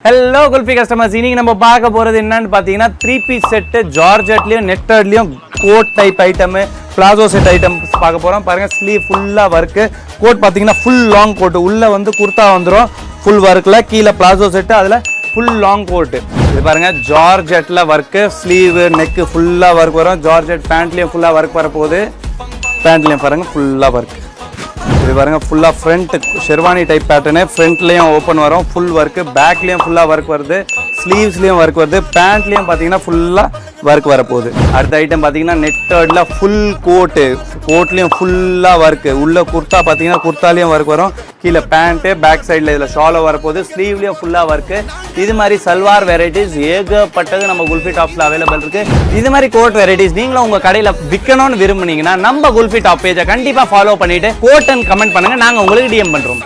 Hello Gulfi customers, இன்னைக்கு நம்ம பார்க்க போறது என்னன்னு பாத்தீங்கன்னா 3-piece செட் ஜார்ஜெட்லயும் நெட்டட்லயும் coat type item palazzo set items பார்க்க போறோம். பாருங்க ஸ்லீவ் ஃபுல்லா வர்க், கோட் பாத்தீங்கன்னா ஃபுல் லாங் கோட், உள்ள வந்து குர்தா வந்துரும் ஃபுல் வர்க்ல, கீழ பிளாசோ செட், அதுல ஃபுல் லாங் கோட். இது பாருங்க ஜார்ஜெட்ல வர்க், ஸ்லீவ் நெக் ஃபுல்லா வர்க் வரும். ஜார்ஜெட் பேண்ட்லயும் ஃபுல்லா வர்க் வரப்போகுது. பேண்ட்லயும் பாருங்க ஃபுல்லா வர்க். இது பாருங்க ஃபுல்லா ஃப்ரண்ட் ஷெர்வானி டைப் பேட்டர்னு, ஃப்ரண்ட்லயும் ஓப்பன் வரும் ஃபுல் ஒர்க், பேக்லயும் ஃபுல்லா ஒர்க் வருது, ஸ்லீவ்ஸ்லயும் ஒர்க் வருது, பேண்ட்லயும் பாத்தீங்கன்னா ஃபுல்லா ஒர்க் வரப்போகுது. அடுத்த ஐட்டம் பாத்தீங்கன்னா நெட்டட்ல ஃபுல் கோட்டு, கோட்லயும் ஃபுல்லா ஒர்க், உள்ள குர்தா பாத்தீங்கன்னா குர்தாலயும் ஒர்க் வரும், கீழே பேண்ட், பேக் சைட்ல இதுல ஷாலோ வரப்போகுது, ஸ்லீவ்லயும் ஃபுல்லா ஒர்க். இது மாதிரி சல்வார் வெரைட்டிஸ் ஏகப்பட்டது நம்ம குல்ஃபி டாப்ஸ்ல அவைலபிள் இருக்கு. இது மாதிரி கோட் வெரைட்டிஸ் நீங்களும் உங்க கடையில விற்கணும்னு விரும்புனீங்கன்னா நம்ம குல்ஃபி டாப் பேஜை கண்டிப்பா ஃபாலோ பண்ணிட்டு கோட் அண்ட் கமெண்ட் பண்ணுங்க, நாங்க உங்களுக்கு டிஎம் பண்றோம்.